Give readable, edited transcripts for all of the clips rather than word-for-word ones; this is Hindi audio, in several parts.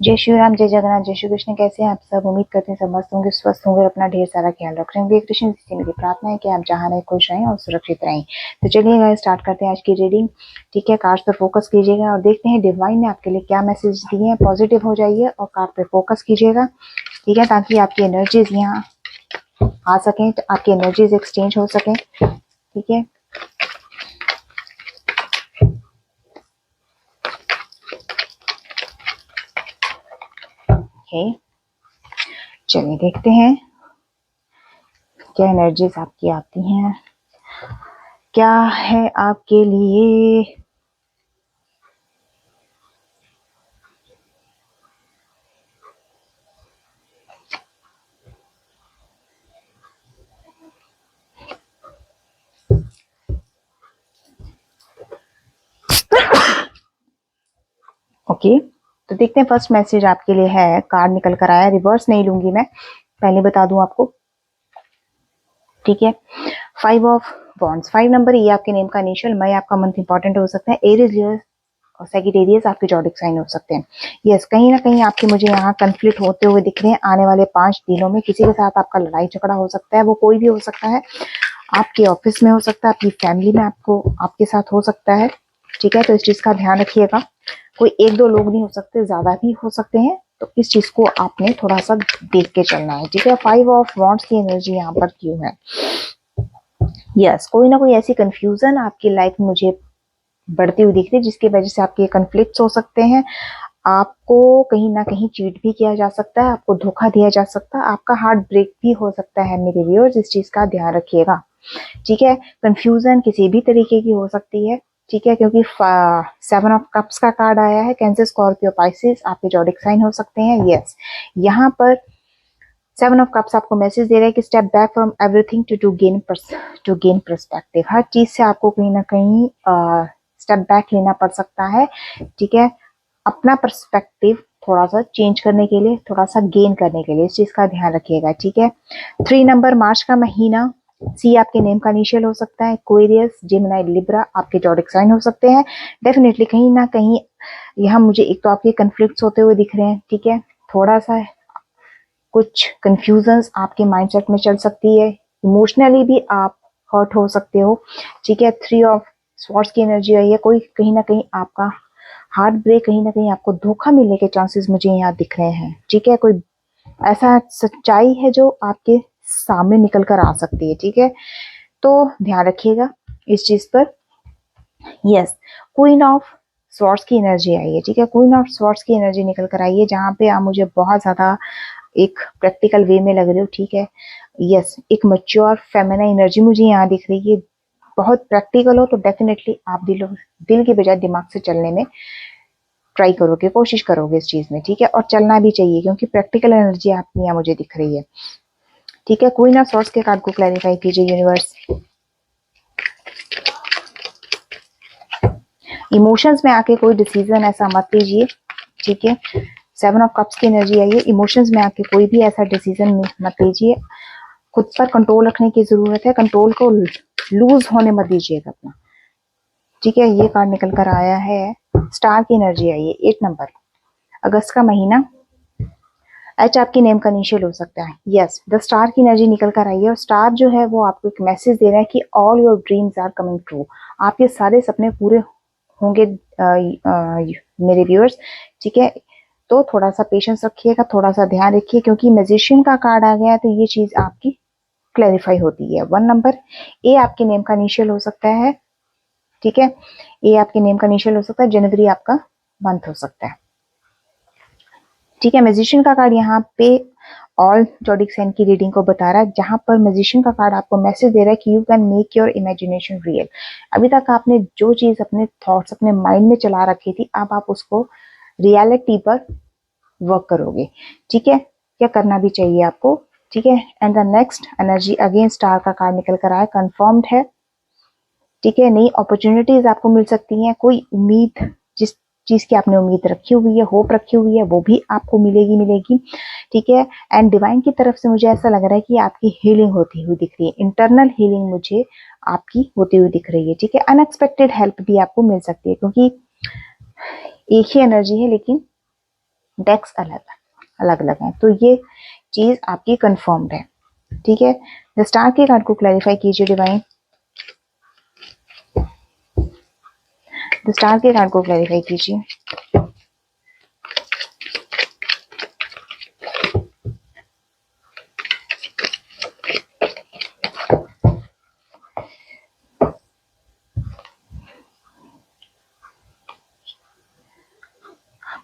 जय श्री राम, जय जगन्नाथ, जय श्री कृष्ण। कैसे हैं आप सब? उम्मीद करते हैं सब मस्त होंगे, स्वस्थ होंगे, अपना ढेर सारा ख्याल रख रहे होंगे। कृष्ण जी से मेरी प्रार्थना है कि आप जहाँ रहे खुश रहें और सुरक्षित रहें। तो चलिए गाइस, स्टार्ट करते हैं आज की रीडिंग। ठीक है, कार्ड्स पर फोकस कीजिएगा और देखते हैं डिवाइन ने आपके लिए क्या मैसेज दिए हैं। पॉजिटिव हो जाइए और कार्ड पे फोकस कीजिएगा, ठीक है, ताकि आपकी एनर्जीज यहाँ आ सकें, तो आपकी एनर्जीज एक्सचेंज हो सकें। ठीक है, चलिए देखते हैं क्या एनर्जीज आपकी आती हैं, क्या है आपके लिए। ओके, तो देखते हैं फर्स्ट मैसेज आपके लिए है। कार्ड निकल कर आया, रिवर्स नहीं लूंगी मैं, पहले बता दूं आपको, ठीक है। 5 ऑफ वॉन्ड्स, 5 नंबर, ये आपके नेम का इनिशियल, मई आपका मंथ इंपॉर्टेंट हो सकता है। एरीज, लियो और सेजिटेरियस आपके जॉडिक साइन हो सकते हैं। यस, कहीं ना कहीं आपके मुझे यहाँ कंफ्लिक्ट होते हुए दिख रहे हैं। आने वाले 5 दिनों में किसी के साथ आपका लड़ाई झगड़ा हो सकता है, वो कोई भी हो सकता है, आपके ऑफिस में हो सकता है, आपकी फैमिली में आपके साथ हो सकता है, ठीक है। तो इस चीज का ध्यान रखिएगा। कोई 1-2 लोग नहीं हो सकते, ज्यादा भी हो सकते हैं, तो इस चीज को आपने थोड़ा सा देख के चलना है, ठीक है। 5 ऑफ वॉन्ड्स की एनर्जी यहाँ पर क्यों है? यस, कोई ना कोई ऐसी कंफ्यूजन आपकी लाइफ में मुझे बढ़ती हुई दिख रही है, जिसकी वजह से आपके कंफ्लिक्ट्स हो सकते हैं। आपको कहीं ना कहीं चीट भी किया जा सकता है, आपको धोखा दिया जा सकता है, आपका हार्ट ब्रेक भी हो सकता है मेरे व्यूअर्स, इस चीज का ध्यान रखिएगा, ठीक है। कंफ्यूजन किसी भी तरीके की हो सकती है, ठीक है, क्योंकि 7 ऑफ कप्स का कार्ड आया है। कैंसर, स्कॉर्पियो, पाइसेस आपके जॉडिक साइन हो सकते हैं। यस, यहाँ पर 7 ऑफ कप्स आपको मैसेज दे रहा है कि step back from everything to gain perspective. हर चीज से आपको कहीं ना कहीं स्टेप बैक लेना पड़ सकता है, ठीक है, अपना पर्सपेक्टिव थोड़ा सा चेंज करने के लिए, थोड़ा सा गेन करने के लिए, इस चीज का ध्यान रखिएगा, ठीक है। 3 नंबर, मार्च का महीना, सी आपके नेम का इनिशियल हो सकता है। एक्वेरियस, जेमिनी, लिब्रा आपके जॉडिक साइन हो सकते हैं। डेफिनेटली कहीं ना कहीं यहाँ मुझे एक तो आपके कन्फ्लिक्ट्स होते हुए दिख रहे हैं, ठीक है। थोड़ा सा कुछ कंफ्यूजन्स आपके माइंडसेट में चल सकती है, इमोशनली भी आप हर्ट हो सकते हो, ठीक है। 3 ऑफ स्वॉर्ड्स की एनर्जी आई है। कोई कहीं ना कहीं आपका हार्ट ब्रेक, कहीं ना कहीं आपको धोखा मिलने के चांसेस मुझे यहाँ दिख रहे हैं, ठीक है। कोई ऐसा सच्चाई है जो आपके सामने निकल कर आ सकती है, ठीक है। तो ध्यान रखिएगा इस चीज पर। यस, क्वीन ऑफ स्वॉर्ड्स की एनर्जी आई है, ठीक है। क्वीन ऑफ स्वॉर्ड्स की एनर्जी निकल कर आई है, जहाँ पे आप मुझे बहुत ज्यादा एक प्रैक्टिकल वे में लग रहे हो, ठीक है। यस, एक मैच्योर फेमिनिन एनर्जी मुझे यहाँ दिख रही है। बहुत प्रैक्टिकल हो तो डेफिनेटली आप दिल की बजाय दिमाग से चलने में ट्राई करोगे, कोशिश करोगे इस चीज में, ठीक है। और चलना भी चाहिए, क्योंकि प्रैक्टिकल एनर्जी आपकी यहाँ मुझे दिख रही है, ठीक है। क्वीन ऑफ सॉर्ड्स के कार्ड को क्लैरिफाई कीजिए यूनिवर्स। इमोशंस में आके कोई डिसीजन ऐसा मत लीजिए, ठीक है। 7 ऑफ कप्स की एनर्जी आई है। इमोशंस में आके कोई भी ऐसा डिसीजन मत लीजिए, खुद पर कंट्रोल रखने की जरूरत है, कंट्रोल को लूज होने मत दीजिएगा अपना, ठीक है। ये कार्ड निकल कर आया है, स्टार की एनर्जी आई है। 8 नंबर, अगस्त का महीना, एच आपकी नेम का इनिशियल हो सकता है। यस, द स्टार की एनर्जी निकल कर आई है, और स्टार जो है वो आपको एक मैसेज दे रहा है कि all your dreams are coming true, आपके सारे सपने पूरे होंगे मेरे व्यूअर्स, ठीक है। तो थोड़ा सा पेशेंस रखिएगा, थोड़ा सा ध्यान रखिए, क्योंकि मैजिशियन का कार्ड आ गया है, तो ये चीज आपकी क्लैरिफाई होती है। 1 नंबर, ए आपके नेम का इनिशियल हो सकता है, ठीक है। ए आपके नेम का इनिशियल हो सकता है, जनवरी आपका मंथ हो सकता है, ठीक है। मैजिशियन का कार्ड यहाँ पे ऑल जॉडिक साइन की रीडिंग को बता रहा है, जहां पर मैजिशियन का कार्ड आपको मैसेज दे रहा है कि you can make your imagination real. अभी तक आपने जो चीज अपने थॉट्स अपने माइंड में चला रखी थी, अब आप उसको रियलिटी पर वर्क करोगे, ठीक है। क्या करना भी चाहिए आपको, ठीक है। And the next energy again star का कार्ड निकल कर आया, कंफर्म्ड है, ठीक है। नई अपॉर्चुनिटीज आपको मिल सकती हैं, कोई उम्मीद, जिस चीज की आपने उम्मीद रखी हुई है, होप रखी हुई है, वो भी आपको मिलेगी, ठीक है। एंड डिवाइन की तरफ से मुझे ऐसा लग रहा है कि आपकी हीलिंग होती हुई दिख रही है, इंटरनल हीलिंग मुझे आपकी होती हुई दिख रही है, ठीक है। अनएक्सपेक्टेड हेल्प भी आपको मिल सकती है, क्योंकि एक ही एनर्जी है, लेकिन डेक्स अलग अलग अलग हैं, तो ये चीज आपकी कंफर्म्ड है। ठीक है, द स्टार के कार्ड को क्लैरिफाई कीजिए डिवाइन। द स्टार के कार्ड को क्लैरिफाई कीजिए।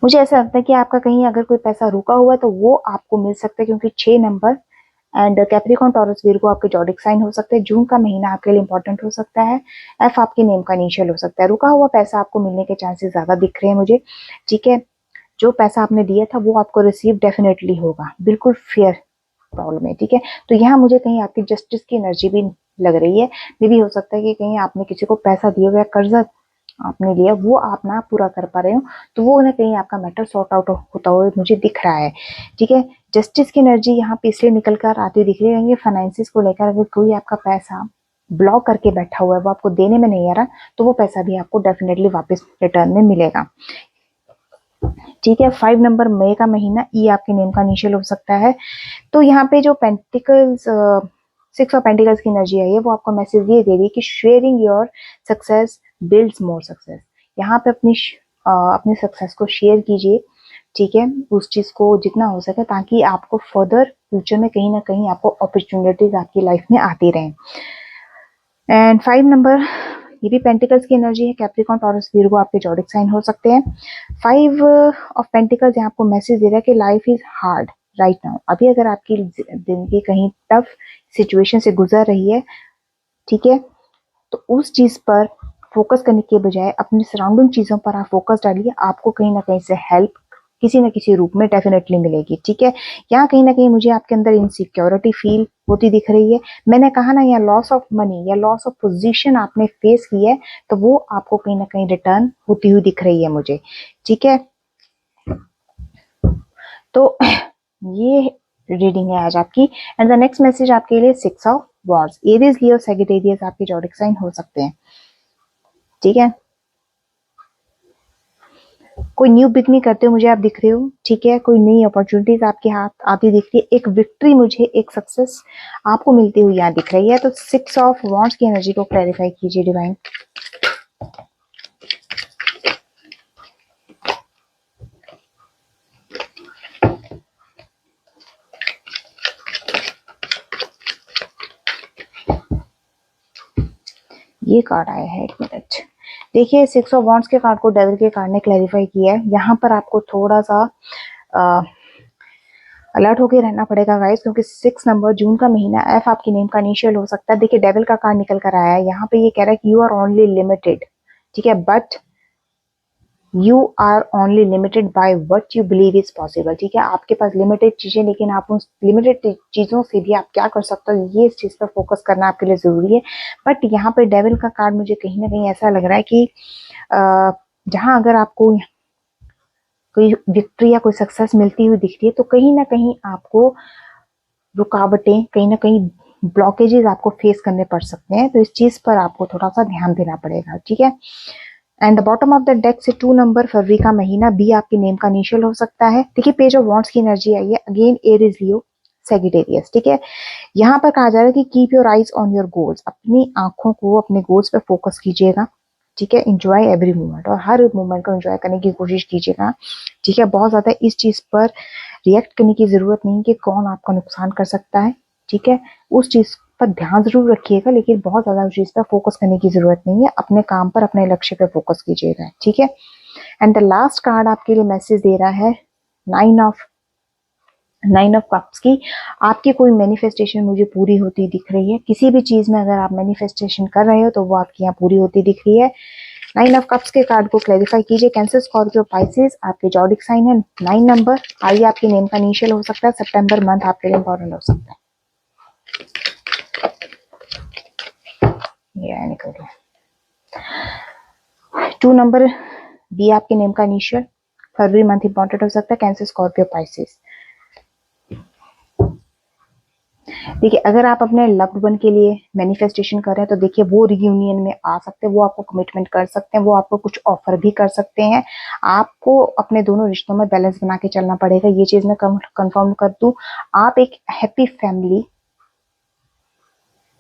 मुझे ऐसा लगता है कि आपका कहीं अगर कोई पैसा रुका हुआ है तो वो आपको मिल सकता है, क्योंकि 6 नंबर एंड कैप्रिकॉर्न टॉरस वीरगो आपके जॉडिक साइन हो सकते हैं। जून का महीना आपके लिए इंपॉर्टेंट हो सकता है। एफ आपके नेम का इनिशियल हो सकता है। रुका हुआ पैसा आपको मिलने के चांसेस ज्यादा दिख रहे हैं मुझे। ठीक है, जो पैसा आपने दिया था वो आपको रिसीव डेफिनेटली होगा, बिल्कुल फेयर प्रॉब्लम है। ठीक है, तो यहाँ मुझे कहीं आपकी जस्टिस की एनर्जी भी लग रही है। मे भी हो सकता है कि कहीं आपने किसी को पैसा दिया हुआ कर्जा आपने लिया, वो आप ना पूरा कर पा रहे हो, तो वो ना कहीं आपका मैटर सॉर्ट आउट होता हुआ मुझे दिख रहा है। ठीक है, जस्टिस की एनर्जी यहाँ पे इसलिए निकल कर आती दिख रही है, फाइनेंसिस को लेकर अगर कोई आपका पैसा ब्लॉक करके बैठा हुआ है, वो आपको देने में नहीं आ रहा, तो वो पैसा भी आपको डेफिनेटली वापस रिटर्न में मिलेगा। ठीक है, 5 नंबर मई का महीना, ई आपके नेम का इनिशियल हो सकता है। तो यहाँ पे जो पेंटिकल्स 6 ऑफ पेंटिकल्स की एनर्जी आई है, वो आपको मैसेज ये दे रही है कि sharing your success builds more success. यहाँ पे अपनी सक्सेस को शेयर कीजिए। ठीक है, उस चीज को जितना हो सके, ताकि आपको फर्दर फ्यूचर में कहीं ना कहीं आपको अपॉर्चुनिटीज आपकी लाइफ में आती रहें। एंड 5 नंबर ये भी पेंटिकल्स की एनर्जी है। कैप्रिकॉर्न टॉरस वीरगो आपके जॉडिक साइन हो सकते हैं। 5 ऑफ पेंटिकल्स यहाँ आपको मैसेज दे रहा है कि life is hard right now. अभी अगर आपकी जिंदगी कहीं टफ सिचुएशन से गुजर रही है, ठीक है, तो उस चीज पर फोकस करने के बजाय अपनी सराउंडिंग चीजों पर आप फोकस डालिए। आपको कहीं ना कहीं से हेल्प किसी न किसी रूप में डेफिनेटली मिलेगी। ठीक है, यहाँ कहीं ना कहीं मुझे आपके अंदर इनसिक्योरिटी फील होती दिख रही है। मैंने कहा ना, या लॉस ऑफ मनी या लॉस ऑफ पोजीशन आपने फेस की है, तो वो आपको कहीं ना कहीं रिटर्न होती हुई दिख रही है मुझे। ठीक है, तो ये रीडिंग है आज आपकी। एंड द नेक्स्ट मैसेज आपके लिए 6 of wards, Aries Leo Sagittarius आपके जॉडिक साइन हो सकते हैं। ठीक है, कोई न्यू बिगनिंग करते हो मुझे आप दिख रहे हो। ठीक है, कोई नई अपॉर्चुनिटीज आपके हाथ आती दिख रही है, एक विक्ट्री मुझे, एक सक्सेस आपको मिलती हुई यहाँ दिख रही है। तो 6 ऑफ वॉन्ड्स की एनर्जी को क्लैरिफाई कीजिए डिवाइन। ये कार्ड आया है, एक मिनट देखिए। 6 ऑफ वॉन्ड्स के कार्ड को डेविल के कार्ड ने क्लैरिफाई किया है। यहाँ पर आपको थोड़ा सा अलर्ट होके रहना पड़ेगा गाइस, क्योंकि 6 नंबर जून का महीना, एफ आपकी नेम का इनिशियल हो सकता है। देखिए, डेविल का कार्ड निकल कर आया है यहाँ पे, ये कह रहा है कि यू आर ओनली लिमिटेड। ठीक है, but you are only limited by what you believe is possible. ठीक है, आपके पास लिमिटेड चीजें, लेकिन आप उन लिमिटेड चीजों से भी आप क्या कर सकते हो, ये इस चीज पर फोकस करना आपके लिए जरूरी है। बट यहाँ पे डेविल का कार्ड मुझे कहीं ना कहीं ऐसा लग रहा है कि जहां अगर आपको कोई विक्ट्री या कोई सक्सेस मिलती हुई दिख रही है, तो कहीं ना कहीं आपको रुकावटें, कहीं ना कहीं ब्लॉकेजेस आपको फेस करने पड़ सकते हैं। तो इस चीज पर आपको थोड़ा सा ध्यान देना पड़ेगा। ठीक है, and the bottom of the deck से 2 नंबर फरवरी का महीना, बी आपके नेम का इनिशियल हो सकता है। देखिए, पेज ऑफ वॉन्ड्स की एनर्जी आई है, अगेन एरीज लियो सैजिटेरियस। ठीक है, यहाँ पर कहा जा रहा है कि keep your eyes on your goals, अपनी आंखों को अपने गोल्स पे फोकस कीजिएगा। ठीक है, एंजॉय एवरी मोमेंट, और हर मोमेंट को एंजॉय करने की कोशिश कीजिएगा। ठीक है, बहुत ज्यादा इस चीज पर रिएक्ट करने की जरूरत नहीं कि कौन आपका नुकसान कर सकता है। ठीक है, उस चीज पर ध्यान जरूर रखिएगा, लेकिन बहुत ज्यादा उस चीज पर फोकस करने की जरूरत नहीं है। अपने काम पर, अपने लक्ष्य पे फोकस कीजिएगा। ठीक है, एंड द लास्ट कार्ड आपके लिए मैसेज दे रहा है नाइन ऑफ कप्स की। आपकी कोई मैनिफेस्टेशन मुझे पूरी होती दिख रही है। किसी भी चीज में अगर आप मैनिफेस्टेशन कर रहे हो, तो वो आपकी यहाँ पूरी होती दिख रही है। 9 ऑफ कप्स के कार्ड को क्लैरिफाई कीजिए। कैंसर, स्कॉर्पियो, पाइसेस आपके जॉडिक साइन है। 9 नंबर, आई आपके नेम का इनिशियल हो सकता है। सितंबर मंथ आपके लिए इंपॉर्टेंट हो सकता है। ये निकल गया 2 नंबर, बी आपके नेम का इनिशियल, फरवरी मंथ इंपॉर्टेंट हो सकता है। Cancer, Scorpio, Pisces. देखिए, अगर आप अपने लव्ड वन के लिए मैनिफेस्टेशन कर रहे हैं तो देखिए वो रियूनियन में आ सकते हैं, वो आपको कमिटमेंट कर सकते हैं, वो आपको कुछ ऑफर भी कर सकते हैं। आपको अपने दोनों रिश्तों में बैलेंस बना के चलना पड़ेगा, ये चीज मैं कंफर्म कर दूं। आप एक हैप्पी फैमिली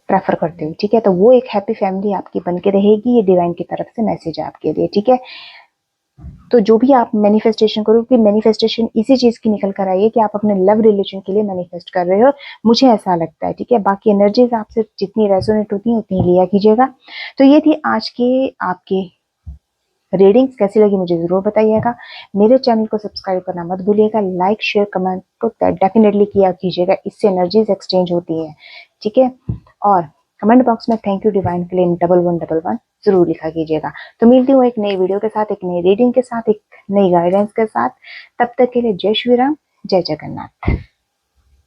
प्रेफर करते हो, ठीक है, तो वो एक हैप्पी फैमिली आपकी बन के रहेगी। ये डिवाइन की तरफ से मैसेज है आपके लिए, ठीक है। तो जो भी आप मैनिफेस्टेशन करो, कि मैनिफेस्टेशन इसी चीज की निकल कर आई है कि आप अपने लव रिलेशन के लिए मैनिफेस्ट कर रहे हो, मुझे ऐसा लगता है, ठीक है। बाकी एनर्जीज आपसे जितनी रेजोनेट होती है उतनी लिया कीजिएगा। तो ये थी आज के आपके रीडिंग्स। कैसी लगी मुझे जरूर बताइएगा। मेरे चैनल को सब्सक्राइब करना मत भूलिएगा, लाइक शेयर कमेंट तो डेफिनेटली किया कीजिएगा, इससे एनर्जीज एक्सचेंज होती है, ठीक है। और कमेंट बॉक्स में थैंक यू डिवाइन के लिए 1111 जरूर लिखा कीजिएगा। तो मिलती हूँ एक नई वीडियो के साथ, एक नई रीडिंग के साथ, एक नई गाइडेंस के साथ। तब तक के लिए जय श्री राम, जय जगन्नाथ।